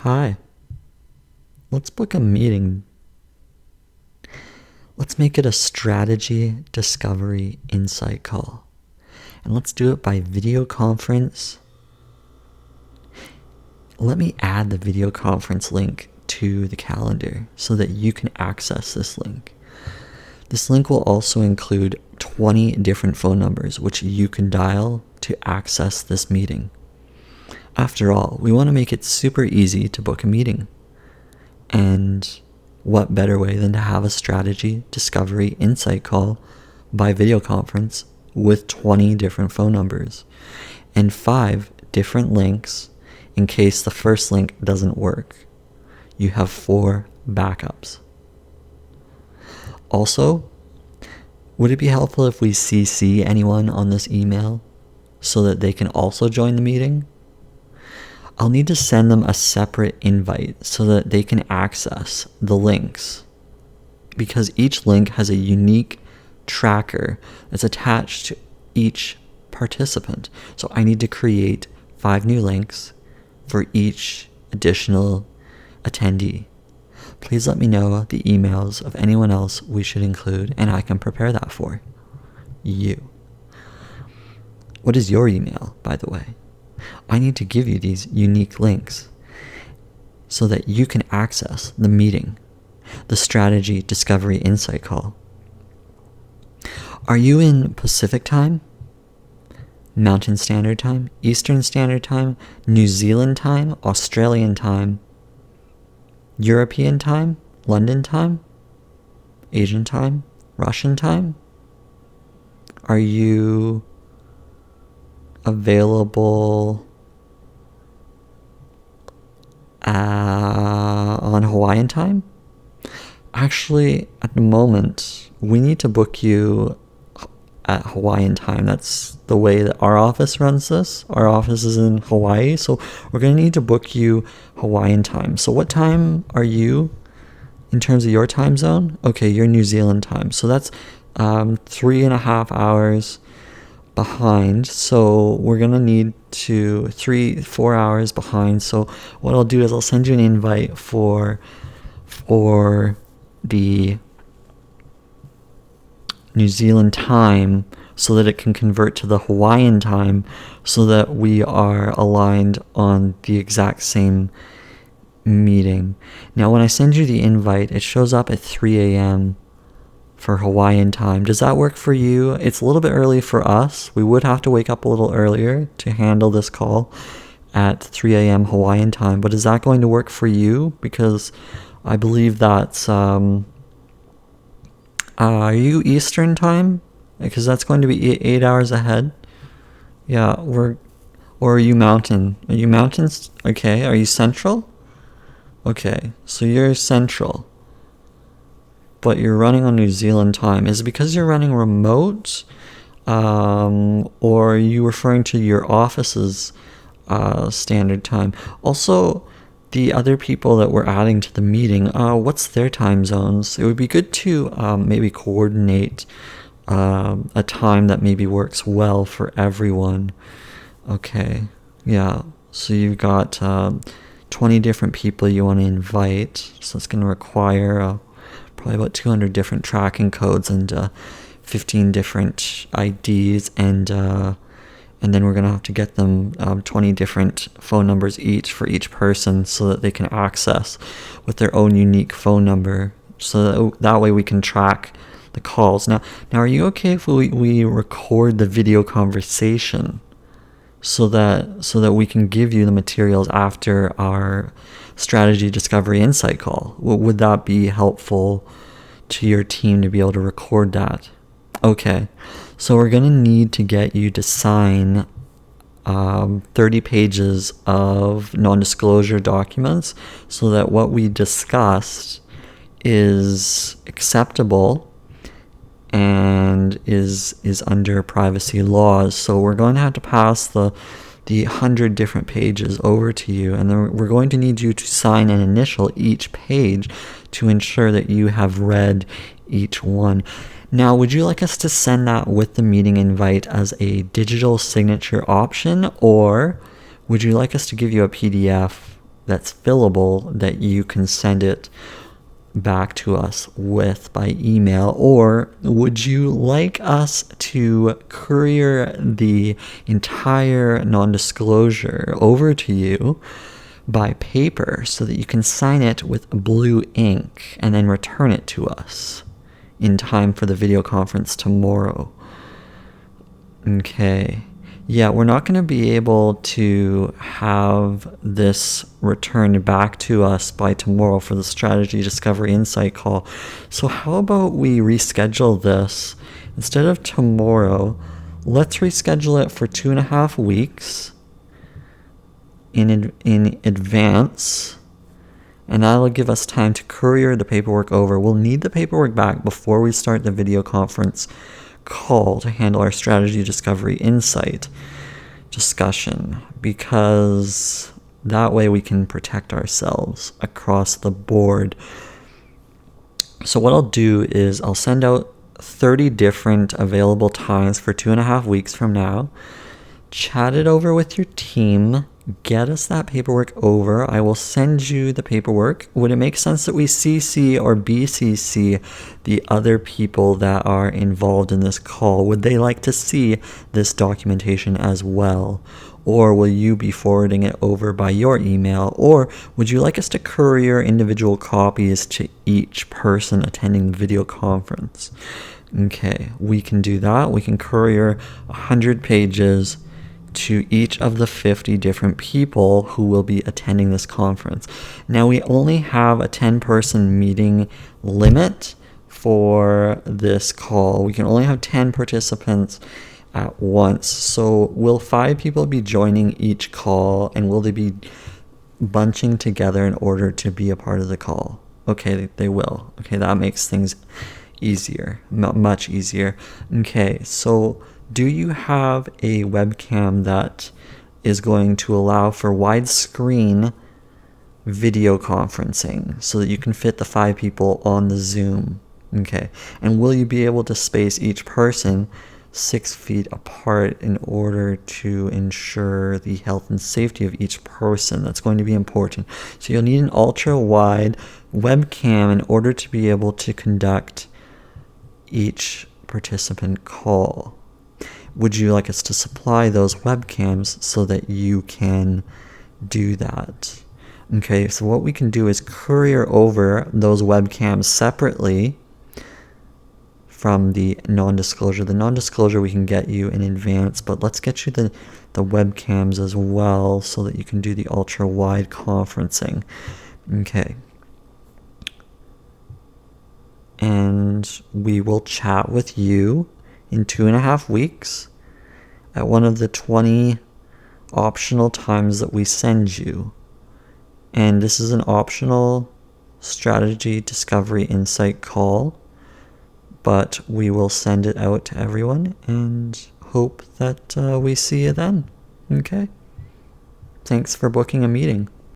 Hi, let's book a meeting. Let's make it a strategy, discovery, insight call. And let's do it by video conference. Let me add the video conference link to the calendar so that you can access this link. This link will also include 20 different phone numbers which you can dial to access this meeting. After all, we want to make it super easy to book a meeting. And what better way than to have a strategy, discovery, insight call by video conference with 20 different phone numbers and 5 different links in case the first link doesn't work. You have 4 backups. Also, would it be helpful if we CC anyone on this email so that they can also join the meeting? I'll need to send them a separate invite so that they can access the links, because each link has a unique tracker that's attached to each participant. So I need to create 5 new links for each additional attendee. Please let me know the emails of anyone else we should include, and I can prepare that for you. What is your email, by the way? I need to give you these unique links so that you can access the meeting, the strategy, discovery, insight call. Are you in Pacific time, Mountain Standard Time, Eastern Standard Time, New Zealand time, Australian time, European time, London time, Asian time, Russian time? Are you available on Hawaiian time? Actually, at the moment, we need to book you at Hawaiian time. That's the way that our office runs this. Our office is in Hawaii, so we're going to need to book you Hawaiian time. So what time are you in terms of your time zone? Okay, you're New Zealand time. So that's 3.5 hours behind. So we're going to need to 3-4 hours behind. So what I'll do is I'll send you an invite for the New Zealand time so that it can convert to the Hawaiian time so that we are aligned on the exact same meeting. Now, when I send you the invite, it shows up at 3 a.m. for Hawaiian time. Does that work for you? It's a little bit early for us. We would have to wake up a little earlier to handle this call at 3 a.m. Hawaiian time, but is that going to work for you? Because I believe that's are you Eastern time? Because that's going to be 8 hours ahead. Yeah, or are you Mountain? Are you Mountains? Okay, are you Central? Okay, so you're Central, but you're running on New Zealand time. Is it because you're running remote? Or are you referring to your office's standard time? Also, the other people that we're adding to the meeting, what's their time zones? It would be good to maybe coordinate a time that maybe works well for everyone. Okay, yeah, so you've got 20 different people you want to invite, so it's going to require probably about 200 different tracking codes and 15 different IDs, and then we're going to have to get them 20 different phone numbers each for each person so that they can access with their own unique phone number, so that way we can track the calls. Now are you okay if we record the video conversation so that we can give you the materials after our strategy, discovery, insight call? Would that be helpful to your team to be able to record that? Okay, so we're going to need to get you to sign 30 pages of non-disclosure documents so that what we discussed is acceptable and is under privacy laws. So we're going to have to pass the 100 different pages over to you, and then we're going to need you to sign and initial each page to ensure that you have read each one. Now, would you like us to send that with the meeting invite as a digital signature option, or would you like us to give you a PDF that's fillable that you can send it back to us with by email, or would you like us to courier the entire non-disclosure over to you by paper so that you can sign it with blue ink and then return it to us in time for the video conference tomorrow? Okay. Yeah, we're not going to be able to have this returned back to us by tomorrow for the Strategy Discovery Insight call. So how about we reschedule this? Instead of tomorrow, let's reschedule it for 2.5 weeks in advance. And that'll give us time to courier the paperwork over. We'll need the paperwork back before we start the video conference call to handle our Strategy Discovery Insight discussion, because that way we can protect ourselves across the board. So what I'll do is I'll send out 30 different available times for 2.5 weeks from now. Chat it over with your team. Get us that paperwork over. I will send you the paperwork. Would it make sense that we CC or BCC the other people that are involved in this call? Would they like to see this documentation as well? Or will you be forwarding it over by your email? Or would you like us to courier individual copies to each person attending the video conference? Okay, we can do that. We can courier 100 pages to each of the 50 different people who will be attending this conference. Now, we only have a 10-person meeting limit for this call. We can only have 10 participants at once. So will 5 people be joining each call, and will they be bunching together in order to be a part of the call? Okay, they will. Okay, that makes things easier, much easier. Okay, so do you have a webcam that is going to allow for widescreen video conferencing so that you can fit the 5 people on the Zoom? Okay, and will you be able to space each person 6 feet apart in order to ensure the health and safety of each person? That's going to be important. So you'll need an ultra-wide webcam in order to be able to conduct each participant call. Would you like us to supply those webcams so that you can do that? Okay, so what we can do is courier over those webcams separately from the non-disclosure. The non-disclosure we can get you in advance, but let's get you the webcams as well so that you can do the ultra-wide conferencing. Okay. And we will chat with you in 2.5 weeks at one of the 20 optional times that we send you. And this is an optional Strategy Discovery Insight call, but we will send it out to everyone and hope that we see you then. Okay? Thanks for booking a meeting.